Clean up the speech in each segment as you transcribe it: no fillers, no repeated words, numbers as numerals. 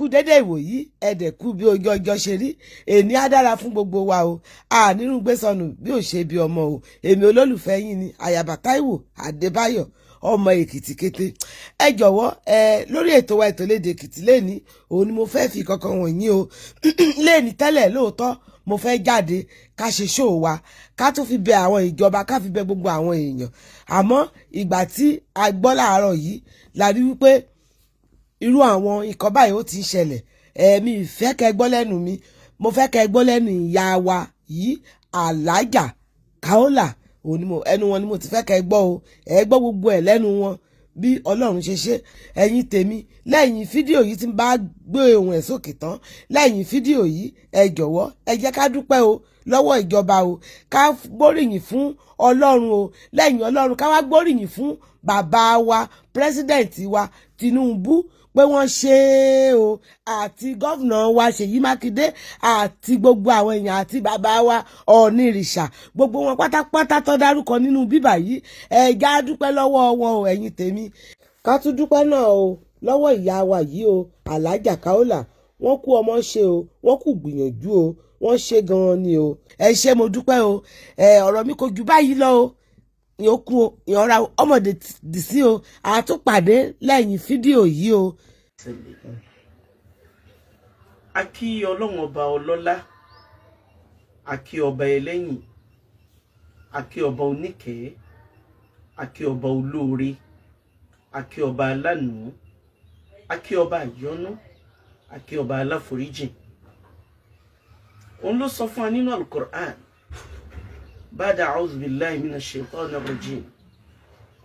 kú dédé ìwòyí ẹ̀dẹ̀ kú bí ojú ọjọ́ ṣe rí èní á dára fún gbogbo wa o ànírú gbé sọnù bí ò ṣe bí ọmọ o èmi olólùfẹ́ yín ni Àyàbá Táíwò Adébáyọ̀ ọmọ Èkìtì kété ẹ jọ̀wọ́ lórí ètò wa ètò lédè Èkìtì lẹ́ni òun ni mo fẹ́ fi kankan wọ̀nyí o lẹ́ni tẹ́lẹ̀ lóòótọ́ mo fẹ́ jáde ká ṣe ṣóò wa ká tún fi bẹ àwọn ìjọba ká fi bẹ gbogbo àwọn èèyàn àmọ́ ìgbà tí a gbọ́ láàárọ̀ yìí la rí wípé irú àwọn nǹkan báyìí ó ti ń ṣẹlẹ̀ mi fẹ́ kẹ́ gbọ́ lẹ́nu mi mo fẹ́ kẹ́ gbọ́ lẹ́nu ìyá wa yìí Alájà Kaola ẹnu wọn ni mo ti fẹ́ kẹ́ gbọ́ o gbọ́ gbogbo ẹ̀ lẹ́nu wọn bí Ọlọ́run ṣe ṣe ẹ̀yin tèmi lẹ́yìn fídíò yìí tí ń bá gbé ohùn ẹ̀ sókè tán lẹ́yìn fídíò yìí ẹ jọ̀wọ́ ẹ jẹ́ ká dúpẹ́ o lọ́wọ́ ìjọba o ká gbóríyìn fún Ọlọ́run o lẹ́yìn Ọlọ́run ká wá gbóríyìn fún bàbá wa pírẹsidẹ̀ǹtì wa Tinubu pé wọ́n ṣe é o àti gọ́vnà wa Ṣèyí Mákindé àti gbogbo àwọn èèyàn àti bàbá wa Ọ̀nìrìṣà gbogbo wọn pátápátá tó dárúkọ nínú bíbà yìí ẹ̀já dúpẹ́ lọ́wọ́ wọn o ẹ̀yin tèmi ká tún dúpẹ́ náà o lọ́wọ́ ìyá wa yìí o Alájà Kaola wọ́n kú ọmọ ṣe o wọ́n kú gbìyànjú o wọ́n ṣe gan-an ni o ẹ ṣé mo dúpẹ́ o ọ̀rọ̀ mi kò jù báyìí lọ o ìyókù ìyọ̀ra ọmọdé dì sí o àtúpàdé lẹ́yìn fídíò yìí o. a kí Ọlọ́run ọba ọlọ́lá a kí ọba ẹlẹ́yìn a kí ọba oníkẹ́ a kí ọba olóore a kí ọba alánú a kí ọba àyọ́nú a kí ọba aláforíjìn òun ló sọ fún wa nínú Al-Qur'an bada a'udhu billahi minash shaitanir rajim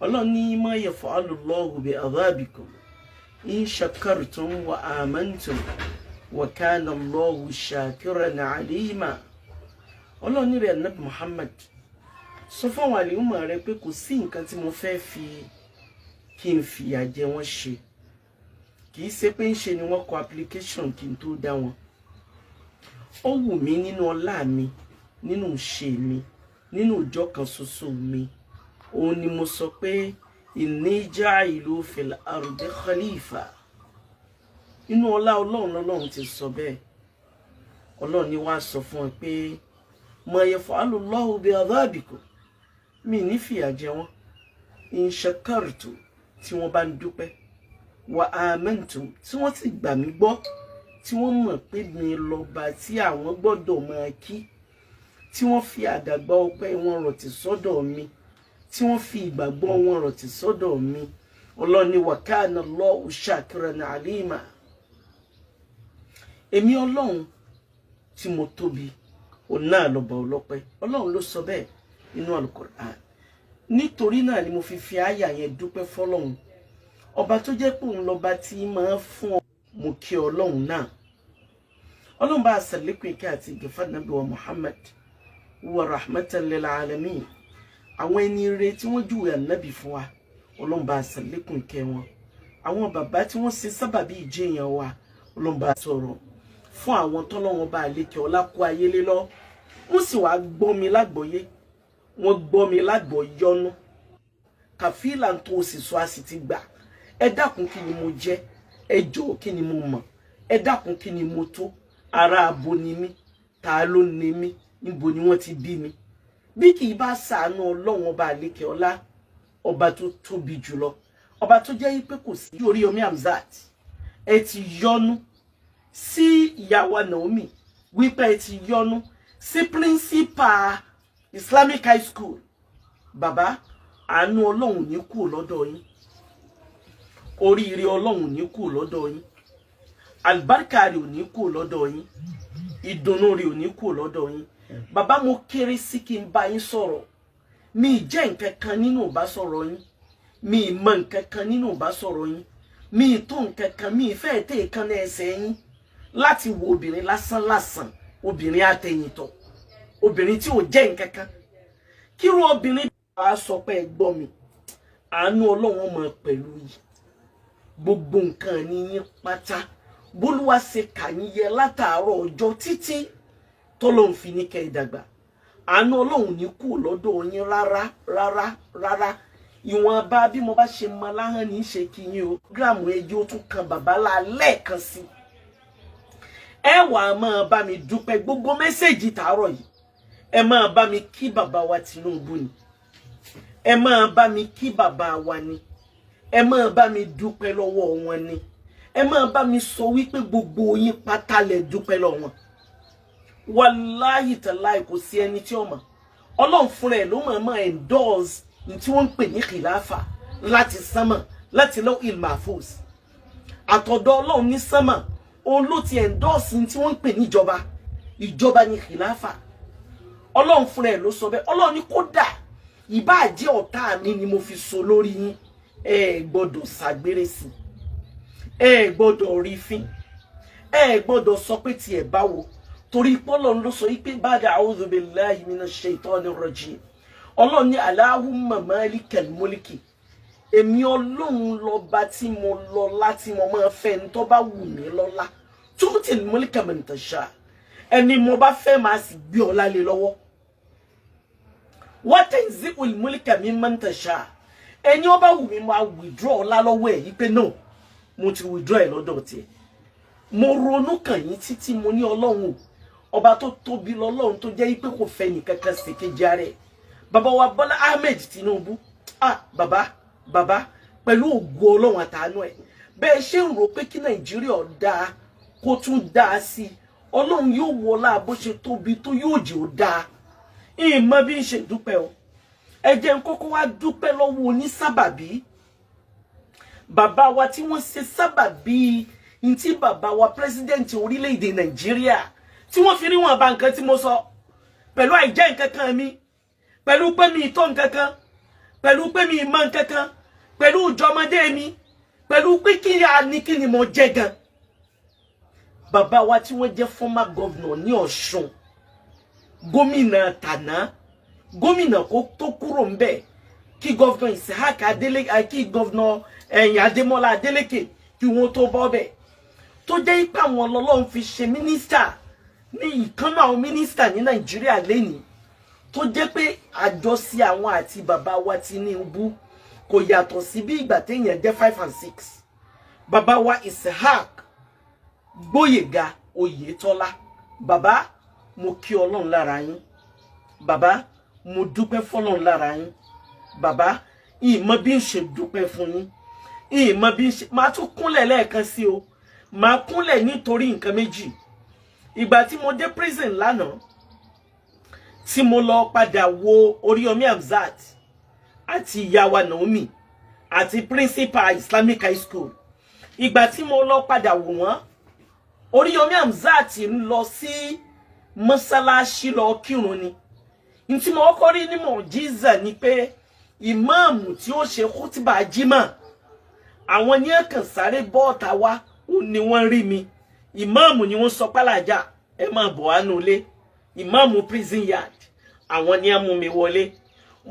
Ọlọ́run ní ma yaf'alu Allahu bi adhabikum in shakartum wa amantum wa kana Allahu shakiran alima. Ọlọ́run ní rẹ̀ Ànábì Muhammad sọ fún àwọn àlùmọ̀ rẹ̀ pé kò sí nǹkan tí mo fẹ́ fi kí n fìyà jẹ wọ́n ṣe kì í ṣe pé ń ṣe ni wọ́n kọ application kí n tó dá wọn ó wù mí nínú ọlá mi nínú ìṣe mi nínú ìjọ kan ṣoṣo mi òun ni mo sọ pé inni ja'ilu fil ardi khalifa inú ọlá Ọlọ́run ti sọ bẹ́ẹ̀ Ọlọ́run ni wàá sọ fún ẹ pé ma yaf'alu Allahu bi adhabikum mi ní fìyà jẹ wọ́n in shakartu tí wọ́n bá ń dúpẹ́ wa amantum tí wọ́n sì gbà mí gbọ́ tí wọ́n mọ̀ pé mi lọ́ba tí àwọn gbọ́dọ̀ máa kí tí wọ́n fi àdàgbà ọpẹ́ wọn rọ̀tì sọ́dọ̀ mi tí wọ́n fi ìgbàgbọ́ wọn rọ̀tì sọ́dọ̀ mi Ọlọ́run ní wa kana Allahu shakiran alima èmi Ọlọ́run tí mo tóbi òun náà lọ́ba ọlọ́pẹ́ Ọlọ́run ló sọ bẹ́ẹ̀ nínú Al-Qur'an nítorí náà ni mo fi àyà yẹn dúpẹ́ fọ́lọ́run ọba tó jẹ́ pé òun lọ́ba tí máa fún ọ mo kí Ọlọ́run náà Ọlọ́run bá ṣàlékún ìkẹ́ àti ìgẹ̀fà Nábì wa Muhammad wa rahmatan lil alamin àwọn ẹni rere tí wọ́n júwe Ànábì fún wa Ọlọ́run bá ṣàlékún ìkẹ́ wọn àwọn bàbá tí wọ́n ṣe sábàbí ìjẹyàn wa Ọlọ́run bá sọ̀rọ̀ fún àwọn tọ́lọ́run bá lékè ọlá kó ayé lé lọ wọ́n sì wá gbọ́ mi lágbọ́yé wọ́n gbọ́ mi lágbọ́yọ́nú kàfílà tó sì sọ a sì ti gbà ẹ dákun kí ni mo jẹ́ ẹ jọ̀ọ́ kí ni mo mọ̀ ẹ dákun kí ni mo tó ará abo ni mí ta ló ní mí níbo ni wọ́n ti bí mi bí kì í bá ṣàánú Ọlọ́run ọba àlékè ọlá ọba tó tóbi jùlọ ọba tó jẹ́ pé kò sí Oríyọmí Hamzat ẹ ti yọ́nú sí ìyàwó Naomi wípé ẹ ti yọ́nú sí principal Islamic High School bàbá àánú Ọlọ́run ní kú lọ́dọ̀ yín oríire Ọlọ́run ní kú lọ́dọ̀ yín àlùbáríkà rẹ̀ ò ní kú lọ́dọ̀ yín ìdùnnú rẹ̀ ò ní kú lọ́dọ̀ yín bàbá mo kéré sí kí n bá yín sọ̀rọ̀ mi jẹ́ nǹkan kan nínú bá sọ̀rọ̀ yín mi mọ̀ nǹkan kan nínú bá sọ̀rọ̀ yín mi tó nǹkan kan mi fẹ́ tẹ̀ kan ní ẹsẹ̀ yín láti wo obìnrin lásán lásán obìnrin àtẹ̀yìntọ̀ obìnrin tí ò jẹ́ nǹkan kan kí irú obìnrin bá sọ pé ẹ gbọ́ mi àánú Ọlọ́run mọ̀ pẹ̀lú yìí gbogbo nǹkan ní yín pátá bólúwa ṣe kà yín yẹ látàárọ̀ ọjọ́ títí tọ́lọ́run fi ní kẹ́ ìdàgbà àánú Ọlọ́run ní kú lọ́dọ̀ yín rárá ìwọ̀n bá bí mo bá ṣe mọ láhàn ní ṣe kí yín o gíráàmù ẹjọ́ tún kan bàbá lálẹ́ kan sí ẹ wá máa bá mi dúpẹ́ gbogbo mẹ́sẹ̀jì tàárọ̀ yìí ẹ máa bá mi kí bàbá wa Tinubu ni ẹ máa bá mi kí bàbá wa ni ẹ máa bá mi dúpẹ́ lọ́wọ́ wọn ni ẹ máa bá mi sọ wípé gbogbo yín pátá lẹ dúpẹ́ lọ́wọ́ wọn wàláhì tàláhì kò sí ẹni tí ó mọ̀ Ọlọ́run fúnra ẹ̀ ló máa endorse ní tí wọ́n ń pè ní khilafa láti sánmà láti Lawhil Mahfuz àtọ̀dọ̀ Ọlọ́run ní sánmà òun ló ti endorse ní tí wọ́n ń pè ní ìjọba ní khilafa Ọlọ́run fúnra ẹ̀ ló sọ bẹ́ẹ̀ Ọlọ́run ní kódà ìbá jẹ́ ọ̀tá mi ni mo fi so lórí yín ẹ gbọ́dọ̀ ṣàgbèrè sí ẹ gbọ́dọ̀ rí fín ẹ gbọ́dọ̀ sọ pé tiẹ̀ báwo torí pọ́lọ́run ló sọ pé ba'da a'udhu billahi minash shaitanir rajim Ọlọ́run ní Allahumma malikal mulki èmi Ọlọ́run lọ́ba tí mo lọ́lá tí mo máa fẹ́ ní tó bá wù mí lọ́lá tu'til mulka man tasha ẹni mo bá fẹ́ máa sì gbé ọlá lé lọ́wọ́ wa tanzi'ul mulka mimman tasha ẹni ó bá wù mí máa withdraw ọlá lọ́wọ́ ẹ̀ yí pé no mo ti withdraw ẹ̀ lọ́dọ̀ tiẹ̀ mo ronú kàn yín títí mo ní Ọlọ́run ọba tó tóbi lọ́lọ́run tó jẹ́ pé kò fẹ́ nìkankan ṣe kejì ara ẹ̀ bàbá wa Bọ́lá Ahmed Tinubu bàbá pẹ̀lú ògo Ọlọ́run àtàánú ẹ̀ bẹ́ẹ̀ ṣe ń rò pé kí Nàìjíríà dáa kó tún dáa sí Ọlọ́run yóò wọlá bó ṣe tóbi tó yóò jẹ́ ó dáa ìmọ̀ bí ń ṣe dúpẹ́ o ẹ jẹ́ n kọ́kọ́ wá dúpẹ́ lọ́wọ́ onísábàbí bàbá wa tí wọ́n ṣe sábàbí ntí bàbá wa president orílẹ̀-èdè Nàìjíríà tí wọ́n fi rí wọn bá nǹkan tí mo sọ pẹ̀lú àìjẹ́ nǹkan kan mi pẹ̀lú pé mi ìtọ́ nǹkan kan pẹ̀lú pé mi ìmọ̀ nǹkan kan pẹ̀lú ìjọmọdé mi pẹ̀lú pé kí ni mo jẹ́ gan bàbá wa tí wọ́n jẹ́ former governor ní Ọ̀ṣun gómìnà tàná gómìnà tó kúrò ńbẹ̀ kí governor Ishaq Adeleke kí governor Adémọ́lá Adélékè kí wọ́n tó bọ́ bẹ̀ tó jẹ́ ipá àwọn Ọlọ́run fi ṣe mínísítà ní ìkànnà àwọn mínísítà ní Nàìjíríà lẹ́nìí tó jẹ́ pé àjọsí àwọn àti bàbá wa Tinubu kò yàtọ̀ sí bí ìgbà téèyàn jẹ́ 5 and 6 bàbá wa Ishaq Gbóyèga Oyètọ́lá bàbá mo kí Ọlọ́run lára yín bàbá mo dúpẹ́ fọ́lọ́run lára yín bàbá ìmọ̀ bí ń ṣe dúpẹ́ fún yín ìmọ̀ bí ń ṣe máa tún kúnlẹ̀ lẹ́ẹ̀kan sí o máa kúnlẹ̀ nítorí nǹkan méjì ìgbà tí mo dé prison lánàá tí mo lọ padà wo Oríyọmí Hamzat àti ìyá wa Naomi àti principal Islamic High School ìgbà tí mo lọ padà wò wọ́n Oríyọmí Hamzat ń lọ sí mọ́sálásí lọ kírun ni ntí mo kọ́kọ́ rí ní mọ̀jíza ni pé ìmáàmù tí ó ṣe kútìbà jímọ̀ àwọn ní ẹ̀kàn sáré bọ́ọ̀tà wá ó ní wọ́n rí mi ìmáàmù ni wọ́n sọ pálàjà ẹ máa bọ̀ wá nulẹ̀ ìmáàmù prison yard àwọn ní ẹ mú mi wọlé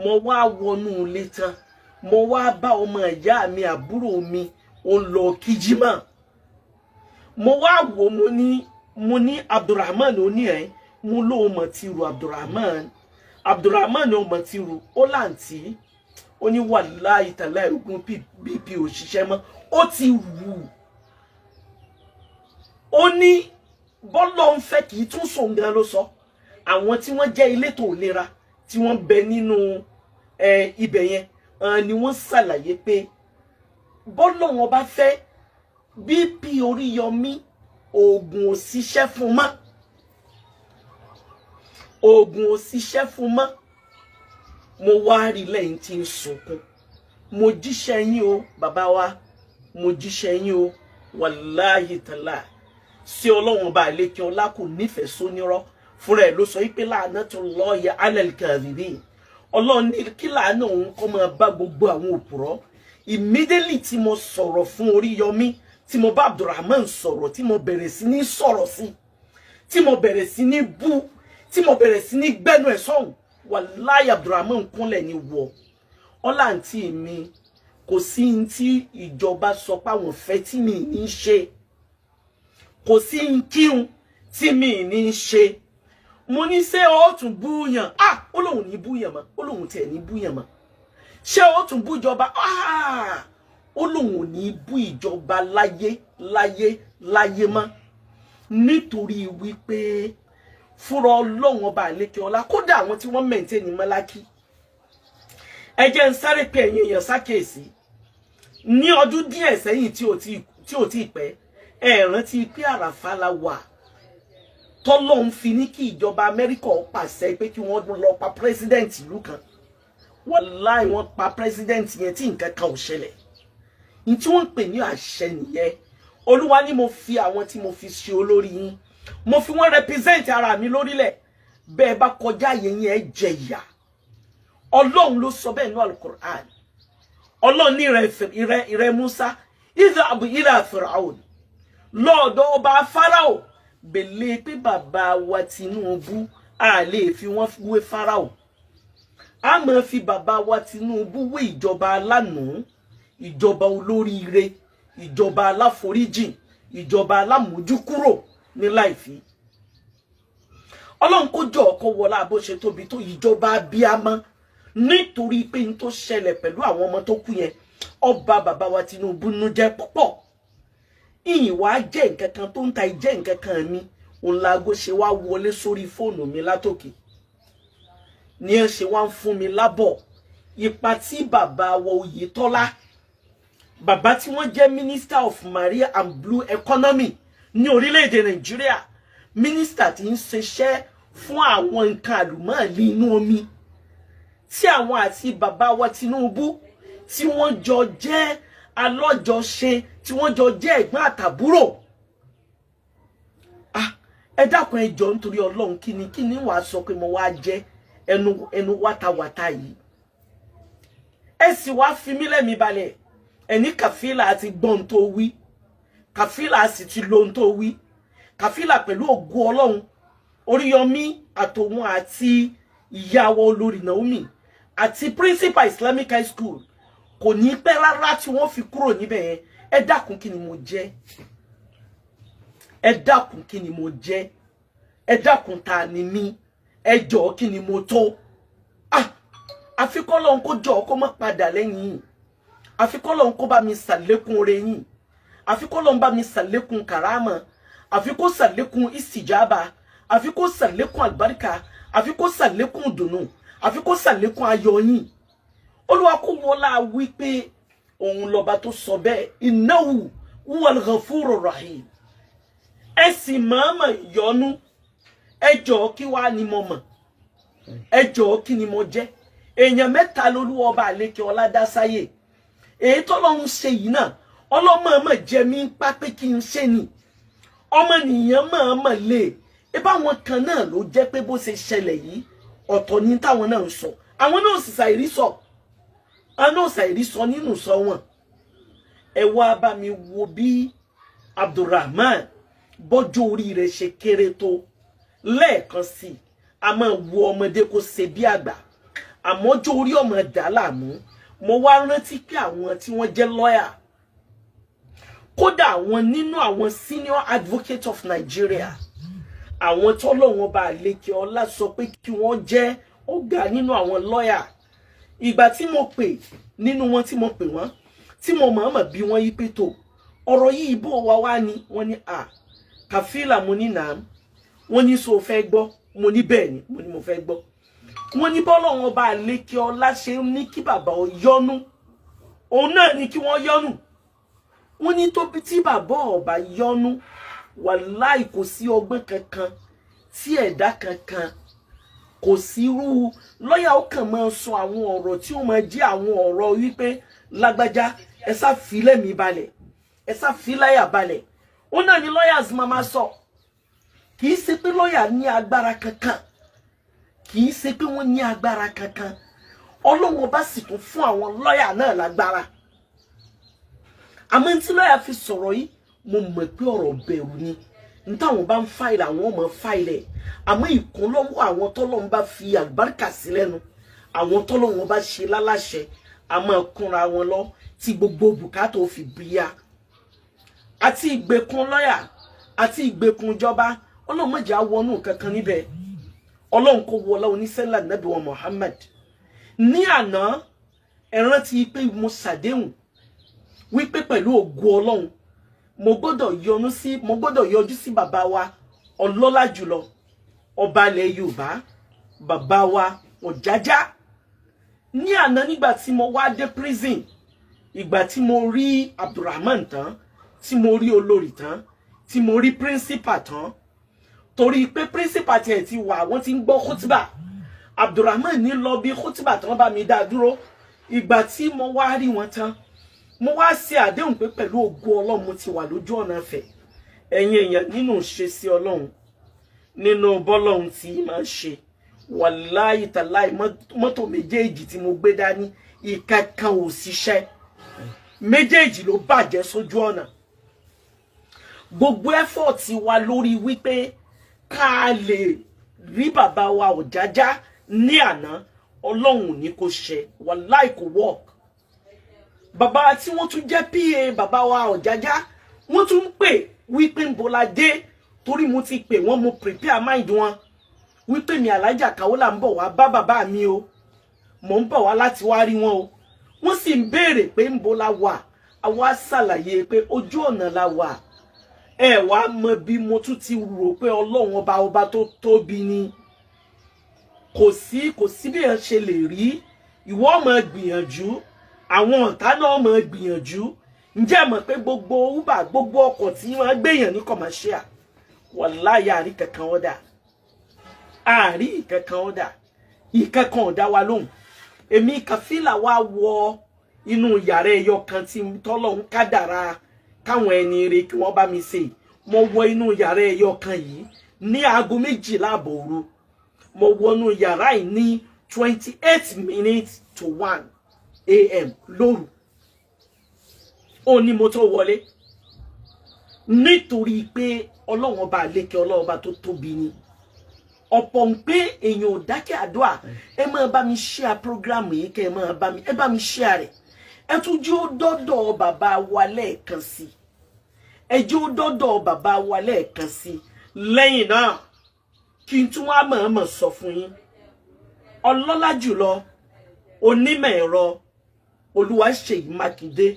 mo wá wọnú ilé tán mo wá bá ọmọ ìyá mi àbúrò mi ó lọ kíjímọ̀ mo wá wò mo ní Abdulrahman ó ní ẹ mo ló mọ̀ ti ru Abdulrahman ó mọ̀ ti ru ó láǹtí ó ní wàláhì tàláhì ogun bp ò ṣiṣẹ́ mọ́ ó ti wù ó ní bọ́lọ̀ ń fẹ́ kì í tún sòun gan ló sọ àwọn tí wọ́n jẹ́ elétò ìlera tí wọ́n bẹ nínú ibẹ̀ yẹn ni wọ́n ṣàlàyé pé bọ́lọ̀ wọn bá fẹ́ bp Oríyọmí oògùn ò ṣiṣẹ́ fún mọ́ oògùn ò ṣiṣẹ́ fún mọ́ mo wá rí lẹ́yìn tí ń sunkún mo jíṣẹ́ yín o bàbá wa mo jíṣẹ́ yín o wàláhì tàlá sí Ọlọ́run bá lékè ọlá kò nífẹ̀ẹ́ sónírọ́ fúnra ẹ̀ ló sọ pé la'natullahi 'alal kadhibin Ọlọ́run ní kí láàánú òun kọ́ máa bá gbogbo àwọn òpùrọ́ immediately tí mo sọ̀rọ̀ fún Oríyọmí tí mo bá Abdulrahman sọ̀rọ̀ tí mo bẹ̀rẹ̀ sí ní sọ̀rọ̀ sí tí mo bẹ̀rẹ̀ sí ní bú tí mo bẹ̀rẹ̀ sí ní gbẹ́nu ẹ̀ sọ́hùn wàláhì Abdulrahman kúnlẹ̀ ní wọ̀ ọlá àǹtí mi kò sí ní tí ìjọba sọ pé àwọn fẹ́ tí mi ní ṣe kò sí ní kíhun tí mi ní ṣe mo ní ṣé ó tún búyàn ó lóun ní búyàn mọ́ ó lóun tiẹ̀ ní búyàn mọ́ ṣé ó tún bú ìjọba ó lóun ò ní bú ìjọba láyé mọ́ nítorí wípé fúnra Ọlọ́run ọba àlékè ọlá kódà àwọn tí wọ́n maintain Mọ́lákì ẹ jẹ́ n sáré pé ẹ̀yin èèyàn ṣàkíyèsí ní ọdún díẹ̀ sẹ́yìn tí ò tí pẹ́ ẹ rántí pé àràfà la wà tọ́lọ́hun fi ní kí ìjọba Amẹ́ríkà pàṣẹ pé kí wọ́n lọ pa president ìlú kan wàláì wọ́n pa president yẹn tí nǹkan kan ò ṣẹlẹ̀ ní tí wọ́n pè ní àṣẹ nìyẹn Olúwa ni mo fi àwọn tí mo fi ṣe olórí yín mo fi wọ́n represent ara mi lórílẹ̀ bẹ́ẹ̀ bá kọjá yẹn ẹ jẹ ìyà Ọlọ́run ló sọ bẹ́ẹ̀ ní Al-Qur'an Ọlọ́run ní ìrẹ Musa idhab ila Fir'aun lọ́dọ̀ ọba Fáráò bèlè pé bàbá wa Tinubu a lè fi wọ́n wé Fáráò a máa fi bàbá wa Tinubu wé ìjọba alánàá ìjọba olóríire ìjọba aláforíjìn ìjọba alámójúkúrò ní láìfí Ọlọ́run kó jọ kó wọlá bó ṣe tóbi tó ìjọba abíamọ nítorí pé n tó ṣẹlẹ̀ pẹ̀lú àwọn ọmọ tó kú yẹn ọba bàbá wa Tinubu nú jẹ́ púpọ̀ ìwà jẹ́ nǹkan kan tó ń ta ìjẹ́ nǹkan kan mi òun láago ṣe wá wọlé sórí fóònù mi látòkè ní ẹ ṣe wá ń fún mi lábọ̀ ipa tí bàbá wa Oyètọ́lá bàbá tí wọ́n jẹ́ Minister of Marine and Blue Economy ní orílẹ̀-èdè Nàìjíríà minister tí ń ṣiṣẹ́ fún àwọn nǹkan àlùmọ́ọ́lì inú omi tí àwọn àti bàbá wa Tinubu tí wọ́n jọ jẹ́ alọ́jọṣe tí wọ́n jọ jẹ́ ẹ̀gbọ́n àtàbúrò ẹ dákun ẹ jọ̀ọ́ nítorí Ọlọ́run kíni wàá sọ pé mo wá jẹ́ ẹnu wátawàta yìí ẹ sì wá fi mí lẹ́mìí balẹ̀ ẹni Kàfílà àti gbọ́n tó wí Kàfílà sì ti lo ohun tó wí Kàfílà pẹ̀lú ògo Ọlọ́run Oríyọmí àtòun àti ìyàwó olórí Naomi àti principal Islamic High School kò ní pẹ́ rárá tí wọ́n fi kúrò níbẹ̀ yẹn ẹ dákun kí ni mo jẹ́ ẹ dákun kí ni mo jẹ́ ẹ dákun ta ni mí ẹ jọ̀ọ́ kí ni mo tó àfi k'Ọlọ́run kó jọ̀ọ́ kó má padà lẹ́yìn yìí àfi k'Ọlọ́run kó bá mi ṣàlékún oore yín àfi k'Ọlọ́run bá mi ṣàlékún karama àfi kó ṣàlékún istijaba àfi kó ṣàlékún àlùbáríkà àfi kó ṣàlékún dùnnú àfi kó ṣàlékún ayọ̀ yín Olúwa kó wọlá wí pé òun lọ́ba tó sọ bẹ́ẹ̀ innahu huwal ghafurur rahim ẹ sì máa yọ́nú ẹ jọ̀ọ́ kí wá ni mo mọ̀ ẹ jọ̀ọ́ kí ni mo jẹ́ èèyàn mẹ́ta lolúwa ọba àlékè ọlá dá sáyé èyí tọ́lọ́run ṣe yìí náà ọlọ́mọọmọ jẹ mí ń pa pé kí n ṣe ni ọmọnìyàn mọ̀ọ́mọ̀ lè ebá wọn kan náà ló jẹ́ pé bó ṣe ṣẹlẹ̀ yìí ọ̀tọ̀ ní táwọn náà ń sọ àwọn náà sì ṣàìrí sọ àwọn náà ṣàìrí sọ nínú sọ wọn ẹ wá bá mi wo bí Abdulrahman bọ́jọ́ orí rẹ̀ ṣe kéré tó lẹ́ẹ̀kan sí a máa wo ọmọdé kó ṣe bí àgbà àmọ́ ọjọ́ orí ọmọ dà láàmú mo wá rántí pé àwọn tí wọ́n jẹ́ lọ́yà kódà àwọn nínú àwọn senior advocate of Nigeria àwọn tọ́lọ́wọ́n bá àlékè ọlá sọ pé kí wọ́n jẹ́ ọ̀gá nínú àwọn lọ́yà ìgbà tí mo pè nínú wọn tí mo pè wọ́n tí mo mọ̀ọ́mọ̀ bí wọ́n yí pé tó ọ̀rọ̀ yìí bó wá ní wọ́n ní Kàfílà mo ní nàám wọ́n ní so fẹ́ gbọ́ mo ní bẹ́ẹ̀ ni mo ní mo fẹ́ gbọ́ wọ́n ní bọ́lọ́wọ́n bá àlékè ọlá ṣe ní kí bàbá ó yọ́nú òun náà ní kí wọ́n yọ́nú wọ́n ní tó bí tí bàbá ọba yọ́nú wàláì kò sí ọgbọ́n kankan tí ẹ̀dá kankan kò sí irú lọ́yà ó kàn máa sọ àwọn ọ̀rọ̀ tí ó máa jẹ́ àwọn ọ̀rọ̀ wípé lágbájá ẹ sá fi lẹ́mìí balẹ̀ ẹ sá fi láyà balẹ̀ ó náà ní lawyers máa sọ kì í ṣe pé lọ́yà ní agbára kankan kì í ṣe pé wọ́n ní agbára kankan Ọlọ́run bá sì tún fún àwọn lọ́yà náà lágbára àmọ́ tí lọ́yà fi sọ̀rọ̀ yìí mo mọ̀ pé ọ̀rọ̀ bẹ̀rù ni ntáwọn bá ń fáìlì àwọn ọmọ fáìlì àmọ́ ìkúnlọ́wọ́ àwọn tọ́lọ́run bá fi àlùbáríkà sí lẹ́nu àwọn tọ́lọ́run bá ṣe láláṣẹ a máa kúnra wọn lọ tí gbogbo bùkátà ó fi bíyà àti ìgbèkùn lọ́yà àti ìgbèkùn ìjọba Ọlọ́run má jẹ́ á wọnú kankan níbẹ̀ Ọlọ́run kó wọlá oníṣẹ́lá nàbí wa Muhammad ní àná ẹ rántí pé mo ṣàdéhùn wípé pẹ̀lú ògo Ọlọ́run mo gbọ́dọ̀ yọjú sí bàbá wa ọlọ́lá jùlọ ọba ilẹ̀ Yorùbá bàbá wa Ọ̀jájá. Ní àná nígbà tí mo wá dé prison, ìgbà tí mo rí Abdulrahman tán, tí mo rí olórí tán, tí mo rí principal tán, torí pé principal tiẹ̀ ti wà wọ́n ti ń gbọ́ khutba. Abdulrahman ní lọ bí khutba tán bá mi dá dúró. Ìgbà tí mo wá rí wọn tán, mo wá ṣe àdéhùn pé pẹ̀lú ògo Ọlọ́run mo ti wà lójú ọ̀nà ìfẹ́. Ẹ̀yin èèyàn nínú ṣe sí Ọlọ́run, nínú bọ́lọ́run tí máa ń ṣe. Wàláhì tàláhì mọ́tò méjèèjì tí mo gbé dání ìkankan ò ṣiṣẹ́. Méjèèjì ló bàjẹ́ sójú ọ̀nà. Gbogbo effort wa lórí wípé ká lè rí bàbá wa Ọ̀jájá ní àná, Ọlọ́run ní kó ṣe. Wàláhì kò work. Bàbá tí wọ́n tún jẹ́ PA bàbá wa Ọ̀jájá, wọ́n tún ń pè wípé ń bola dé, torí mo ti pè wọ́n, mo prepare mind wọn wípé mi Alhaja Kaola ń bọ̀ wá bá bàbá mi o, mo ń bọ̀ wá láti wá rí wọn o. Wọ́n sì ń béèrè pé ń bo la wà, àwa ṣàlàyé pé ojú ọ̀nà la wà. Ẹ wá mọ̀ bí mo tún ti rò pé Ọlọ́run ọba tó tóbi ni. Kò sí bí ẹ ṣe lè rí, ìwọ máa gbìyànjú, àwọn ọ̀tá náà máa gbìyànjú. Ǹjẹ́ mọ̀ pé gbogbo Uber, gbogbo ọkọ̀ tí wọ́n gbéyàn ní commercial, wàláhì àrí kankan ọ̀dà. Àrí kankan ọ̀dà. Ìkankan ọ̀dà wa lóhùn. Èmi Kafila wá wọ inú yàrá ẹyọ kan tí tọ́lọ́hun kádàrá káwọn ẹni rere kí wọ́n bá mi ṣe. Mo wọ inú yàrá ẹyọ kan yìí ní aago 12 òru. Mo wọnú yàrá yìí ní 28 minutes to 1 AM lóru. Ó ní mo tó wọlé. Nítorí pé Ọlọ́run ọba àlékè Ọlọ́run ọba tó tóbi ni. Ọ̀pọ̀ ń pé èèyàn ò dákẹ́ àdúrà. Ẹ máa bá mi share program yìí kẹ́ ẹ bá mi share rẹ̀. Ẹ tún jẹ́ ó dọ́dọ̀ bàbá wa lẹ́ẹ̀kan sí. Ẹ jẹ́ ó dọ́dọ̀ bàbá wa lẹ́ẹ̀kan sí. Lẹ́yìn náà kí n tún wá mọ̀ọ́mọ̀ sọ fún yín. Ọlọ́lá jùlọ onímọ̀ ẹ̀rọ Olúwaṣèyí Mákindé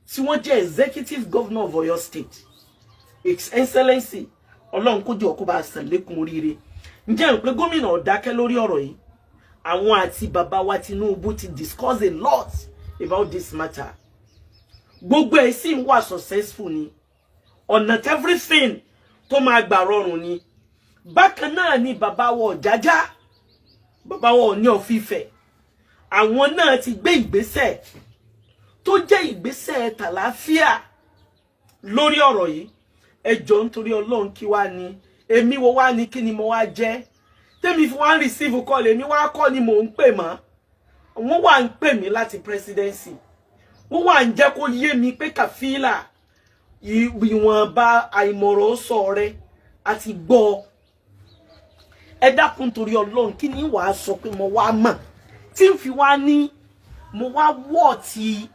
tí wọ́n jẹ́ executive governor of Oyo State. His Excellency Ọlọ́run kó jẹ́ kó bá san lékún oríire. Ǹjẹ́ ń pé gómìnà ò dákẹ́ lórí ọ̀rọ̀ yìí? Àwọn àti bàbá wa Tinubu ti discuss a lot about this matter. Gbogbo ẹ̀ sì ń wà successful ni. Ọ̀nà everything tó máa gbà rọrùn ni. Bákan náà ni bàbá wa Ọ̀jájá, bàbá wa Ọọ̀ni of Ifẹ̀. Àwọn náà ti gbé ìgbésẹ̀ tó jẹ́ ìgbésẹ̀ tàlàáfíà lórí ọ̀rọ̀ yìí. Ẹ jọ̀ọ́ nítorí Ọlọ́run kí wá ní èmi wo wá ní kí ni mo wá jẹ́ tèmi fi wá receive call èmi wá kọ́ ni mò ń pè mọ́. Wọ́n wá ń pè mí láti presidency. Wọ́n wá ń jẹ́ kó yé mi pé Kafila ìwọ̀nba àìmọ̀rọ̀ sọ rẹ àti gbọ́. Ẹ dákun torí Ọlọ́run kí ni wàá sọ pé mo wá mọ̀ tí ń fi wá ní mo wá wọ̀ tí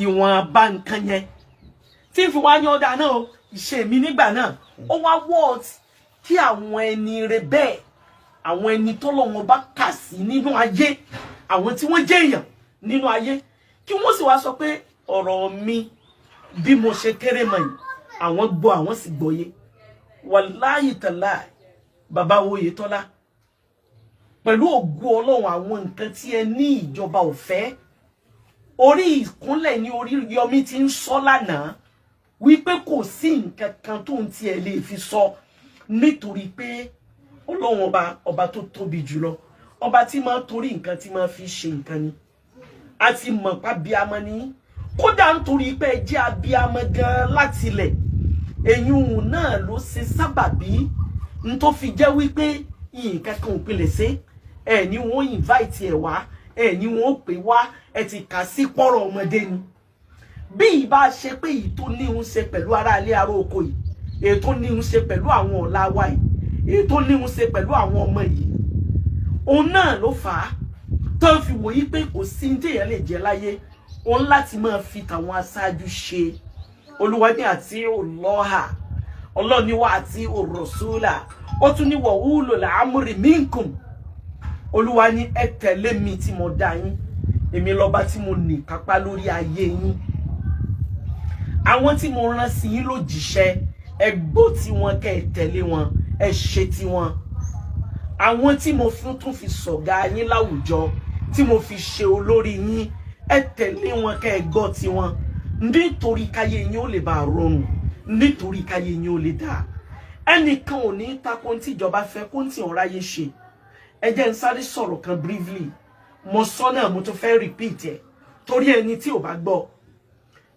ìwọ̀nba nǹkan yẹn tí ń fi wá ní ọ̀dà náà ìṣe mi nígbà náà ó wá wọ̀ tí àwọn ẹni rẹ bẹ́ẹ̀ àwọn ẹni tọ́lọ́run bá kà sí nínú ayé àwọn tí wọ́n jẹ́ èèyàn nínú ayé kí wọ́n sì wá sọ pé ọ̀rọ̀ mi bí mo ṣe kéré mọ̀ yìí àwọn gbọ́ àwọn sì gbọ́yé. Wàláhì tàláhì bàbá Oyètọ́lá pẹ̀lú ògo Ọlọ́run àwọn nǹkan tí ẹ ní ìjọba ò fẹ́ orí ìkúnlẹ̀ ní orí Yọmí ti ń sọ lánàá wípé kò sí nǹkan kan tó ń tiẹ̀ lè fi sọ nítorí pé Ọlọ́run ọba tó tóbi jùlọ ọba tí máa torí nǹkan tí máa fi ṣe nǹkan ni a ti mọ̀ pa bíamọ ní kódà nítorí pé ẹ jẹ́ abíamọ gan láti ilẹ̀ èyún náà ló ṣe sábàbí n tó fi jẹ́ wípé nǹkan kan ò pilẹ̀ sí ẹ ní wọ́n invite ẹ wá ẹ ní wọ́n pè wá ẹ ti kà sí pọ́rọ̀ ọmọdé ni bí ìbá ṣe pé èyí tó ní ń ṣe pẹ̀lú ará ilé ará oko yìí èyí tó ní ń ṣe pẹ̀lú àwọn ọ̀la wa yìí èyí tó ní ń ṣe pẹ̀lú àwọn ọmọ yìí òun náà ló fà á tó fi wòye pé kò sí ní téèyàn lè jẹ láyé òun láti máa fi tàwọn aṣáájú ṣe Olúwa ní àti Ọlọ́hà Ọlọ́ni wa àti Rasúlà ó tún ní wa ulul amri minkum Olúwa ní ẹ tẹ̀lé mi tí mo dá yín èmi lọ́ba tí mo ní kápá lórí ayé yín àwọn tí mo rán sí yín lójíṣẹ́ ẹ gbọ́ tí wọn kẹ́ ẹ tẹ̀lé wọn ẹ ṣe tí wọn. Àwọn tí mo tún fi sọ̀gá yín láwùjọ tí mo fi ṣe olórí yín ẹ tẹ̀lé wọn kẹ́ ẹ gbọ́ tí wọn, nítorí káyé yín ó lè bá rọrùn, nítorí káyé yín ó lè dá. Ẹnìkan ò ní tako tí ìjọba fẹ́ kó tí ọ̀rá yé ṣe. Ẹ jẹ́ n sáré sọ̀rọ̀ kan briefly, mo sọ náà mo tún fẹ́ repeat ẹ̀ torí ẹni tí ò bá gbọ́.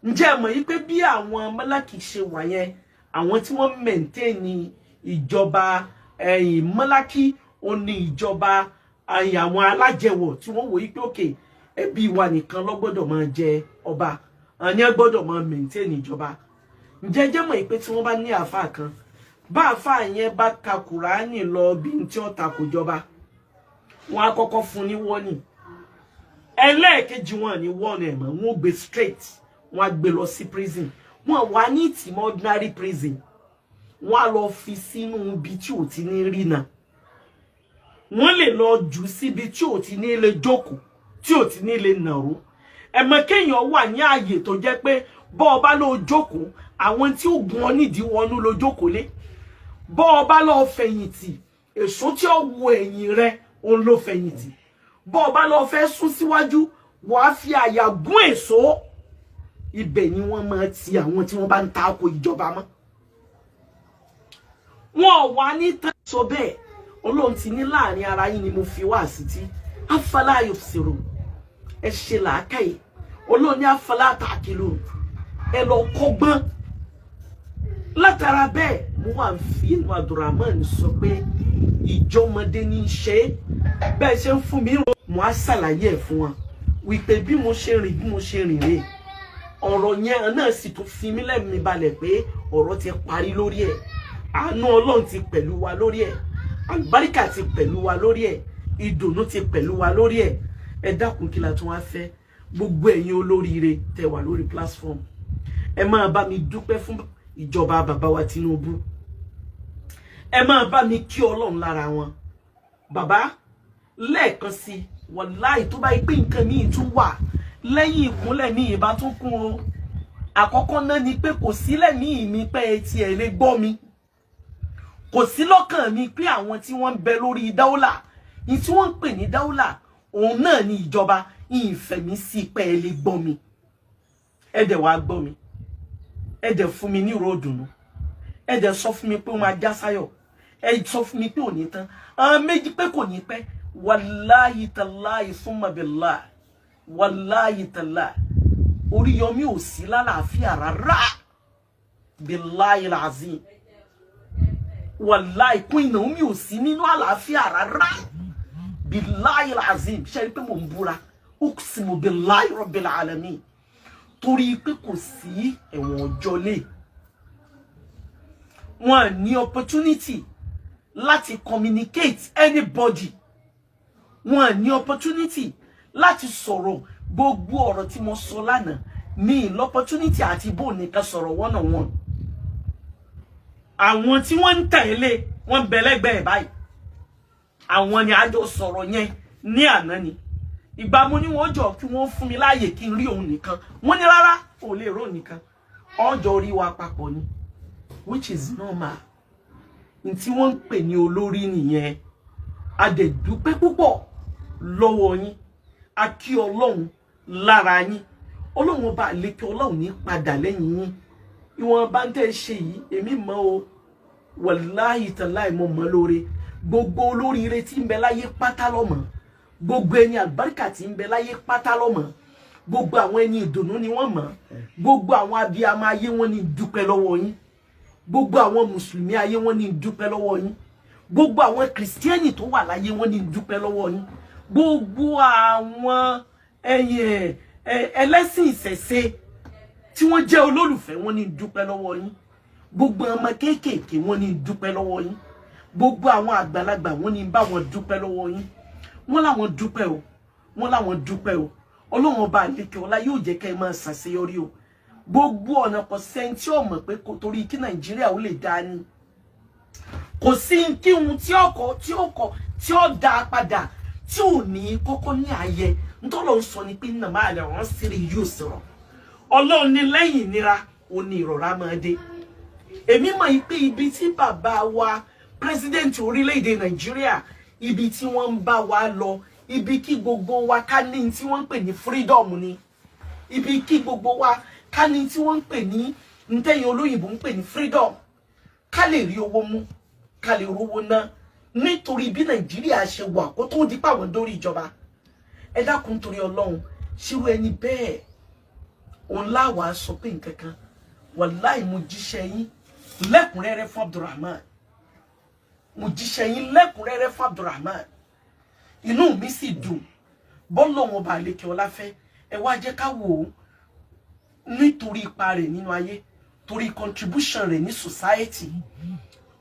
Ǹjẹ́ ẹ mọ̀ yí pé bí àwọn Mọ́lákì ṣe wà yẹn, àwọn tí wọ́n maintain ìjọba Mọ́lákì ó ní ìjọba àwọn alájẹwọ̀ tí wọ́n wò yí pé òkè ẹbí wa nìkan ló gbọ́dọ̀ máa jẹ ọba, àní gbọ́dọ̀ máa maintain ìjọba. Ǹjẹ́ jẹ́ mọ̀ yí pé tí wọ́n bá ní àáfàá kan, bá àáfàá yẹn bá ka Kùránì lọ bí n tí ó tako jọba, wọ́n á kọ́kọ́ fún ní warning. Ẹlẹ́ẹ̀kejì wọn ní warning mọ́, wọ́n gbé straight, wọ́n á gbé lọ sí prison. Wọ́n wà ní ìtìmọ̀ ordinary prison, wọ́n á lọ fi sínú ibi tí ò ti ní rí náà. Wọ́n lè lọ jù síbi tí ò ti ní lè jókòó, tí ò ti ní lè nàró. Ẹ mọ̀ kéèyàn wà ní ààyè tó jẹ́ pé bọ́ ọba lọ jókòó, àwọn tí ó gun ọ nídìí wọnú lọ jókòó lé. Bọ́ ọba lọ fẹ̀yìntì, èso tí ó wo ẹ̀yìn rẹ̀ òun ló fẹ̀yìntì. Bọ́ ọba lọ fẹ́ sún síwájú, wàá fi àyà gún èso. Ibẹ̀ ni wọ́n máa ti àwọn tí wọ́n bá ń tako ìjọba mọ́. Wọ́n wà ní tán sọ bẹ́ẹ̀. Ọlọ́run ti ní láàrin ara yín ni mo fi wá sí tí. Afala yubsirun. Ẹ ṣe làákàyè. Ọlọ́run ní afala ta'qilun. Ẹ lọ kọ́gbọ́n. Látara bẹ́ẹ̀ mo wà ń fi inú Abdulrahman sọ pé ìjọmọdé ní í ṣe. Bẹ́ẹ̀ ṣe ń fún mi mo á ṣàlàyé ẹ̀ fún wọn wípé bí mo ṣe rìn rè. Ọ̀rọ̀ yẹn náà sì tún fi mí lẹ́mìí balẹ̀ pé ọ̀rọ̀ ti parí lórí ẹ̀. Àánú Ọlọ́run ti pẹ̀lú wa lórí ẹ̀. Àlùbáríkà ti pẹ̀lú wa lórí ẹ̀. Ìdùnnú ti pẹ̀lú wa lórí ẹ̀. Ẹ dákun kí la tún wá fẹ́. Gbogbo ẹ̀yin olóríire tẹ́ wà lórí platform, ẹ máa bá mi dúpẹ́ fún ìjọba bàbá wa Tinubu. Ẹ máa bá mi kí Ọlọ́run lára wọn. Bàbá lẹ́ẹ̀kan sí wàláhì tó bá pé nǹkan míì tún wà lẹ́yìn ìkúnlẹ̀ ní ìbá tún kún o. Àkọ́kọ́ náà ni pé kò sí lẹ́mìí mi pé etí ẹ̀ lè gbọ́ mi. Kò sí lọ́kàn mi pé àwọn tí wọ́n ń bẹ lórí dáúlà, ní tí wọ́n ń pè ní dáúlà, òun náà ni ìjọba, ìfẹ̀mí sí pé ẹ lè gbọ́ mi. Ẹ dẹ̀ wá gbọ́ mi. Ẹ dẹ̀ fún mi ní ìró ìdùnnú. Ẹ dẹ̀ sọ fún mi pé ó máa já sáyọ̀. Ẹ sọ fún mi pé ò ní tán. Àwọn méjì pé kò ní pẹ́. Wallahi tallahi summa billahi. Wallahi tallahi. Oríyọmí ò sí lálàáfíà rárá. Billahi alazim. Wallahi Queen Naomi ò sí nínú àlàáfíà rárá. Billahi alazim. Ṣé rí pé mò ń búra? Uqsimu billahi rabbil alamin. Torí pé kò sí ẹ̀wọ̀n ọjọ́lé. Wọ́n ní opportunity láti communicate anybody. Wọ́n ní opportunity láti sọ̀rọ̀ gbogbo ọ̀rọ̀ tí mo sọ lánàá ní l'opportunity àti bó nìkan sọ̀rọ̀ one on one. Àwọn tí wọ́n ń tẹ̀lé wọ́n bẹ̀lẹ́gbẹ̀ẹ́ báyìí. Àwọn ni àjọ sọ̀rọ̀ yẹn ní àná ni. Ìgbà mo ní wọ́n jọ kí wọ́n fún mi láàyè kí n rí òun nìkan. Wọ́n ní rárá, ò lè rò nìkan. Ọjọ́ orí wa papọ̀ ni, which is normal. Ntí wọ́n ń pè ní olórí nìyẹn. A dẹ̀ dúpẹ́ púpọ̀ lọ́wọ́ yín. A kí Ọlọ́run lára yín. Ọlọ́run ọba àlékè Ọlọ́run ní padà lẹ́yìn yín. Ìwọ̀n bá ń tẹ́ ṣe yìí, èmi mọ̀ o. Wallahi tallahi mo mọ̀ lóore. Gbogbo olóríire tí ń bẹ láyé pátá lọ́mọ. Gbogbo ẹni àlùbáríkà tí ń bẹ láyé pátá lọ́mọ. Gbogbo àwọn ẹni ìdùnnú ni wọ́n mọ̀. Gbogbo àwọn abiyamọ ayé wọn ní dúpẹ́ lọ́wọ́ yín. Gbogbo àwọn mùsùlùmí ayé wọn ní dúpẹ́ lọ́wọ́ yín. Gbogbo àwọn kìrìsìtíẹ́nì tó wà láyé wọn ní dúpẹ́ lọ́wọ́ yín. Gbogbo àwọn ẹlẹ́sìn ìṣẹ̀ṣe tí wọ́n jẹ́ olólùfẹ́ wọn ní dúpẹ́ lọ́wọ́ yín. Gbogbo ọmọ kéékèèké wọn ní dúpẹ́ lọ́wọ́ yín. Gbogbo àwọn àgbàlagbà wọn ní bá wọn dúpẹ́ lọ́wọ́ yín. Wọ́n láwọn dúpẹ́ o. Wọ́n láwọn dúpẹ́ o. Ọlọ́run ọba àlékè ọlá yóò jẹ́ kẹ́ ẹ máa ṣàṣeyọrí o. Gbogbo ọ̀nà kò sẹ́ńtì ọ̀mọ̀ pé kò torí kí Nàìjíríà ó lè dá ní. Kò sí kí ohun tí ó dá padà tí ò ní kọ́kọ́ ní ààyè. Ntọ́lọ́ sọ ni pé nà máa lè wọ́n sírí yóò sọ̀rọ̀. Ọlọ́run ní lẹ́yìn ìnira ó ní ìrọ̀rá máa dé. Èmi mọ̀ pé ibi tí bàbá wa president orílẹ̀-èdè Nàìjíríà ibi tí wọ́n ń bá wa lọ ibi kí gbogbo wa ká ní tí wọ́n ń pè ní freedom ni ibi kí gbogbo wa ká ní tí wọ́n ń pè ní ntẹ́yìn olóyìnbó ń pè ní freedom ká lè rí owó mú ká lè rówó ná nítorí bí Nàìjíríà ṣe wà kó tó di pàwọn dórí ìjọba. Ẹ dákun torí Ọlọ́run ṣírú ẹni bẹ́ẹ̀ òun láwàá sọ pé nǹkan kan wàláì mo jíṣẹ́ yín lẹ́kùnrẹ́rẹ́ fún Abdulrahman mo jíṣẹ́ yín lẹ́kùnrẹ́rẹ́ fún Abdulrahman inú mi sì dùn bọ́lọ̀ wọn bá lè kí ọlá fẹ́ ẹ wá jẹ́ ká wò ó nítorí ipa rẹ̀ nínú ayé torí contribution rẹ̀ ní society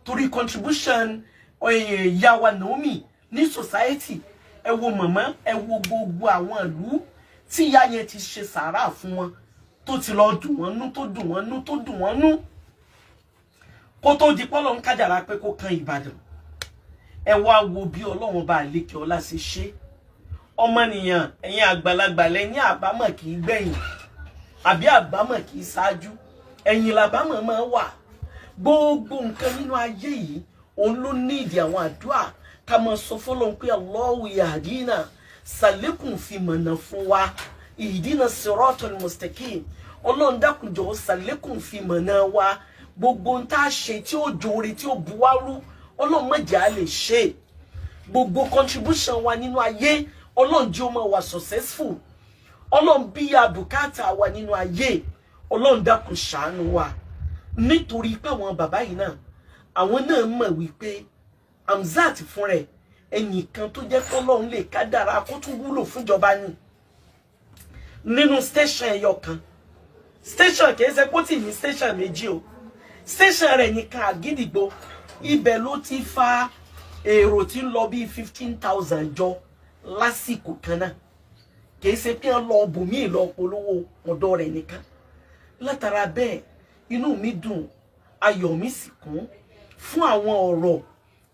torí contribution ìyá wa Naomi ní society ẹ wo màmá ẹ wo gbogbo àwọn ìlú tí ìyá yẹn ti ṣe sàárà fún wọn tó ti lọ dùn wọ́n nú tó dùn wọ́n nú tó dùn wọ́n nú kó tó di pọ́lọ́ ń kájàrá pé kó kan Ìbàdàn. Ẹ wá wo bí Ọlọ́run bá lékè ọlá ṣe ṣe ọmọnìyàn ẹ̀yin àgbàlagbà lẹ́yìn àbámọ̀ kì í gbẹ̀yìn àbí àbámọ̀ kì í ṣáájú ẹ̀yìn làbámọ̀ máa wà. Gbogbo nǹkan nínú ayé yìí òun ló ní ìdí àwọn àdúrà ká máa sọ fọ́lọ́run pé Allahu yahdina sàlékùn fi mọ̀nà fún wa ihdina siratal mustaqim Ọlọ́run dákun jọ̀ọ́ sàlékùn fi mọ̀nà wa gbogbo ń tá a ṣe tí ó jòrè tí ó buwárú Ọlọ́run má jẹ́ a lè ṣe gbogbo contribution wa nínú ayé Ọlọ́run jẹ́ ó máa wà successful Ọlọ́run bí àbùkátà wa nínú ayé Ọlọ́run dákun ṣàánú wa nítorí pé àwọn bàbá yìí náà àwọn náà mọ̀ wípé Hamzat fún rẹ̀ ẹnìkan tó jẹ́ pé Ọlọ́run lè kádàrá kó tún wúlò fúnjọba ni nínú station ẹyọ kan station kìí ṣe pé tí ní station méjì o station rẹ̀ nìkan Àgídìgbò ibẹ̀ ló ti fa èrò tí ń lọ bí 15,000 jọ lásìkò kan náà kìí ṣe pé wọ́n lọ bùnmí lọ polówó ọ̀dọ̀ rẹ̀ nìkan. Látara bẹ́ẹ̀ inú mi dùn ayọ̀ mi sì kún fún àwọn ọ̀rọ̀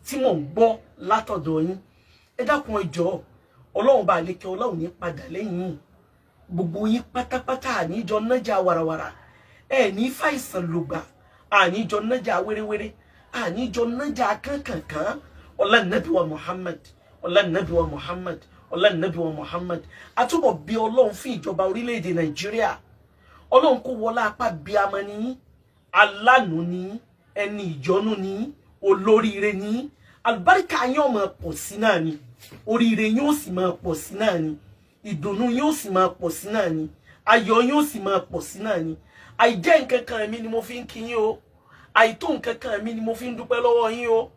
tí mò ń gbọ́ látọ̀dọ̀ yín. Ẹ dákun ẹ jọ̀ọ́ Ọlọ́run bá lékè Ọlọ́run ní padà lẹ́yìn yín gbogbo yín pátápátá àníjọ nájà warawara ẹ ní fàìsàn lùgbà àníjọ nájà wérewére àníjọ nájà kankankan ọlá nàbí wa Muhammad ọlá nàbí wa Muhammad ọlá nàbí wa Muhammad àtúbọ̀ bí Ọlọ́run fún ìjọba orílẹ̀-èdè Nàìjíríà Ọlọ́run kó wọlá apá bí amọ̀ ní alánú ní ẹni ìjọ́nú ní olóríire ní àlùbáríkà yín ó máa pọ̀ sí náà ni oríire yín ó sì máa pọ̀ sí náà ni ìdùnnú yóò sì máa pọ̀ sí náà ni ayọ̀ yóò sì máa pọ̀ sí náà ni àìjẹ́ nǹkan kan mi ni mo fi ń kí yín o àìtó nǹkan kan mi ni mo fi ń dúpẹ́ lọ́wọ́ yín o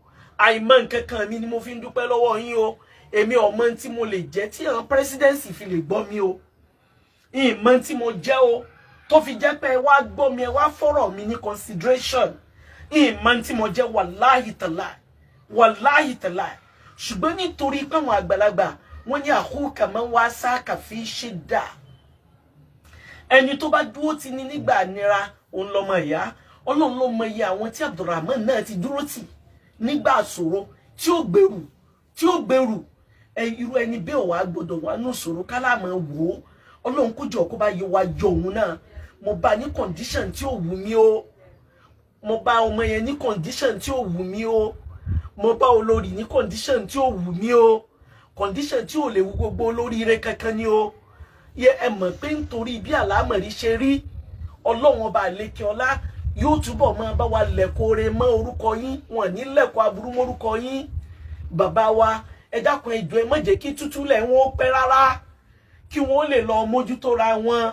àìmọ̀ nǹkan kan mi ni mo fi ń dúpẹ́ lọ́wọ́ yín o èmi ọmọ tí mo lè jẹ́ tí àwọn presidency fi lè gbọ́ mi o ìmọ̀ tí mo jẹ́ o tó fi jẹ́ pé ẹ wá gbọ́ mi ẹ wá fọ́rọ̀ mi ní consideration ìmọ̀ tí mo jẹ́ wàláhì tàlá ṣùgbọ́n nítorí pé àwọn àgbàlagbà wọ́n ní àhúkà máa ń wá sáàkà fi ṣe dà ẹni tó bá dúró ti ní nígbà nira òun lọmọ ìyá Ọlọ́run ló mọ iye àwọn tí Abdulrahman náà ti dúró tì nígbà ṣòro tí ó gbèrú irú ẹni bẹ́ẹ̀ wà gbọ́dọ̀ wà ní ṣòro kálámà wò ó Ọlọ́run kó jọ kó bá yẹ wá yọ òun náà mo bá ní condition tí ò wù mí o mo bá ọmọ yẹn ní condition tí ò wù mí o mo bá olórí ní condition tí ò wù mí o condition tí ò lè wú gbogbo olóríire kankan ni o yẹ ẹ mọ̀ pé nítorí bí àlámọ̀rí ṣe rí Ọlọ́run ọba àlékè ọlá yóò túbọ̀ máa bá wa lẹ̀kọ́ mọ́ orúkọ yín wọn ní lẹ̀kọ́ aburú mórúkọ yín bàbá wa ẹ dákun ẹ jọ̀ọ́ ẹ má jẹ́ kí tútú lẹ̀ wọ́n pẹ́ rárá kí wọ́n lè lọ mójútó ra wọn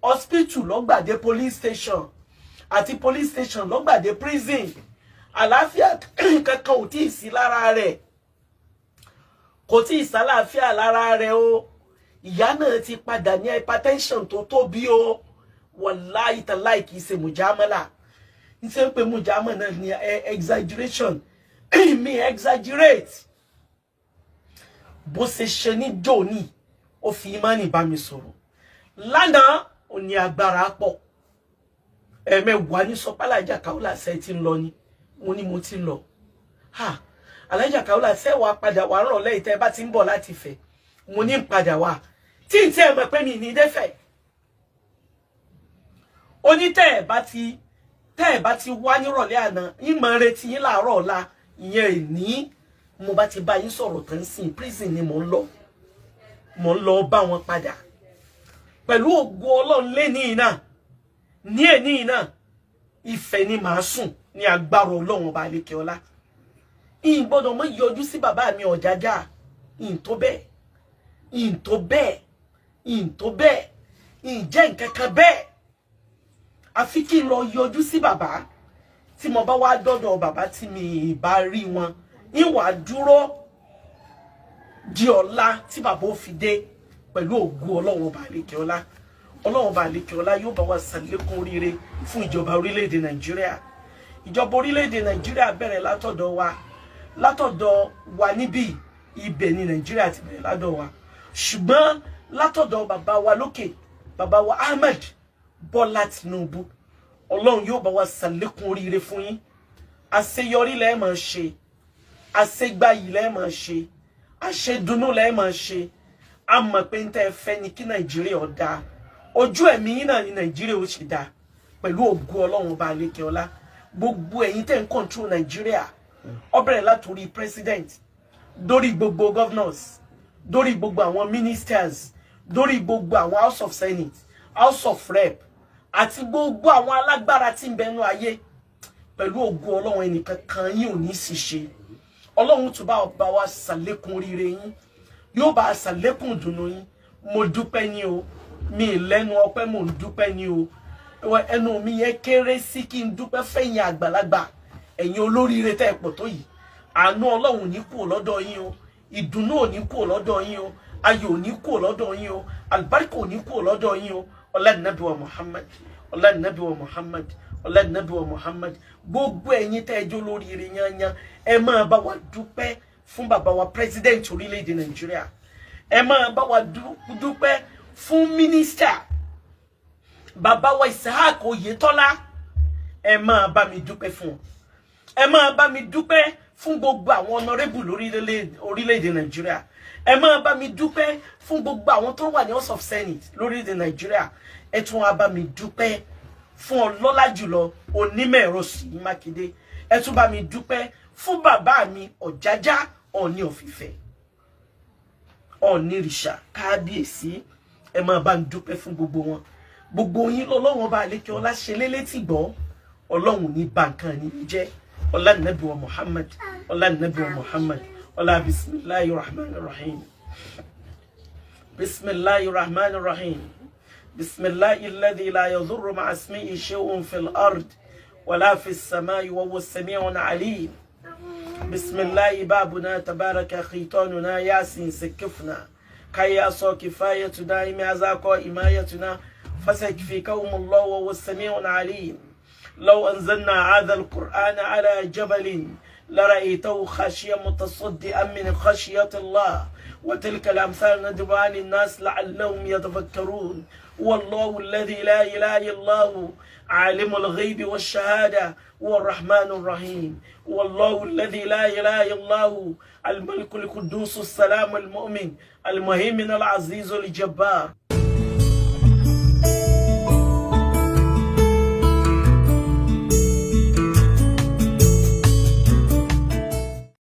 hospital lọ́gbàdé police station àti police station lọ́gbàdé prison àlàáfíà kankan ò tí ì sí lára rẹ̀ kò tí ì sálàáfíà lára rẹ̀ o ìyá náà ti padà ní hypertension tó tóbi o wàláhì tàláhì kìí ṣe mùjámọ́là ní ṣe ń pè mùjámọ́ náà ní exaggeration mi exaggerate bó ṣe ṣe ní jòní ó fi ìmánì bá mi sọ̀rọ̀ lánàá ó ní agbára pọ̀ ẹ̀mẹ́wàá ní sọ Alájà Kaola ṣe ti ń lọ ni mo ní mo ti ń lọ Alájà Kaola ṣe wàá padà wà ràn lẹ́yìn tẹ́ bá ti ń bọ̀ láti fẹ́ mo ní padà wá tí n tí ẹ mọ̀ pé mi ní dẹ́fẹ̀ ó ní tẹ́ ẹ̀ bá ti wá nírọ̀lẹ́ àná yín máa retí yín láàárọ̀ ọ̀la ìyẹn ní mo bá ti bá yín sọ̀rọ̀ tán sí prison ni mo ń lọ bá wọn padà pẹ̀lú ògo Ọlọ́run lẹ́ni náà ní ẹni náà ìfẹ́ ni màá sùn ní agbára Ọlọ́run ọba àlékè ọlá ìyìn gbọ́dọ̀ mọ́ yọjú sí bàbá mi Ọ̀jájá ìyìn tó bẹ́ẹ̀ ìyìn jẹ́ nǹkan kan bẹ́ẹ̀ àfi kí n lọ yọjú sí bàbá tí mo bá wá dọ́dọ̀ bàbá tí mi bá rí wọn ìwà dúró di ọ̀la tí bàbá ó fi dé pẹ̀lú ògo Ọlọ́run ọba àlékè ọlá Ọlọ́run ọba àlékè ọlá yóò bá wa ṣàlékún oríire fún ìjọba orílẹ̀-èdè Nàìjíríà ìjọba orílẹ̀-èdè Nàìjíríà bẹ̀rẹ̀ látọ̀dọ̀ wa níbí ibẹ̀ ni Nàìjíríà ti bẹ̀rẹ̀ ládọ̀ wa ṣùgbọ́n látọ̀dọ̀ bàbá wa lókè bàbá wa Ahmed Bọ́lá Tinubu Ọlọ́run yóò bá wa ṣàlékún oríire fún yín àṣeyọrí lẹ máa ṣe àṣegbáyì lẹ máa ṣe àṣedùnnú lẹ máa ṣe a mọ̀ pé ń tẹ́ fẹ́ ni kí Nàìjíríà ó dáa ojú ẹ̀mí yín náà ni Nàìjíríà ó ṣe dáa pẹ̀lú ògo Ọlọ́run ọba àlékè ọlá gbogbo ẹ̀yin tẹ́ ń control Nàìjíríà ó bẹ̀rẹ̀ látòrí president dórí gbogbo governors dórí gbogbo àwọn ministers dórí gbogbo àwọn house of senate house of rep àti gbogbo àwọn alágbára tí ń bẹnu ayé pẹ̀lú ògo Ọlọ́run ẹnìkan kan yín ò ní sì ṣe Ọlọ́run tó bá wa ṣàlékún oríire yín yóò bá ṣàlékún ìdùnnú yín mo dúpẹ́ ní o mi lẹ́nu ọpẹ́ mo ń dúpẹ́ ní o ẹnu mi yẹn kéré sí kí n dúpẹ́ fẹ̀yìn àgbàlagbà ẹ̀yin olóríire tẹ́ pọ̀ tó yìí àánú Ọlọ́run ní kúrò lọ́dọ̀ yín o ìdùnnú ò ní kúrò lọ́dọ̀ yín o ayọ̀ ò ní kúrò lọ́dọ̀ yín o àlùbáríkà ò ní kúrò lọ́dọ̀ yín o ọlá-nàbí wa Muhammad ọlá-nàbí wa Muhammad ọlá-nàbí wa Muhammad gbogbo ẹ̀yin tẹ́ jẹ́ olóríire yányán ẹ máa bá wa dúpẹ́ fún bàbá wa president orílẹ̀-èdè Nàìjíríà ẹ máa bá wa dúpẹ́ fún mínísítà bàbá wa Isaac Oyetola ẹ máa bá mi dúpẹ́ fún ẹ máa bá mi dúpẹ́ fún gbogbo àwọn honorable orílẹ̀-èdè Nàìjíríà ẹ máa bá mi dúpẹ́ fún gbogbo àwọn tó wà ní House of Senate lórílẹ̀-èdè Nàìjíríà ẹ tún wá bá mi dúpẹ́ fún ọlọ́lá jùlọ onímọ̀ ẹ̀rọ Ṣèyí Mákindé ẹ tún bá mi dúpẹ́ fún bàbá mi Ọ̀jájá Ọọ̀ni of Ifẹ̀ Ọọ̀nìrìṣà kábíyèsí ẹ máa bá mi dúpẹ́ fún gbogbo wọn gbogbo yín lọ́lọ́run ọba àlékè ọlá ṣe lélétí gbọ́ Ọlọ́run ní bàǹkan ní jẹ́ ọlá nàbí wa Muhammad ọlá nàbí wa Muhammad ọlá bismillahir rahmanir rahim bismillahir rahmanir rahim bismillahil ladhi la yadhurru ma'a ismihi shay'un fil ard wala fis samai wa huwas sami'un alim bismillahi babuna tabaraka khitanuna yasin sakifna kayya so kifayatu daimi azaqo imayatuna فسيكفيكهم الله وهو السميع العليم لو أنزلنا هذا القرآن على جبل لرأيته خاشيا متصدئا من خشية الله وتلك الأمثال ندعوها للناس لعلهم يتفكرون والله الذي لا إله إلا هو عالم الغيب والشهادة هو الرحمن الرحيم والله الذي لا إله إلا هو الملك القدوس السلام المؤمن المهيمن العزيز الجبار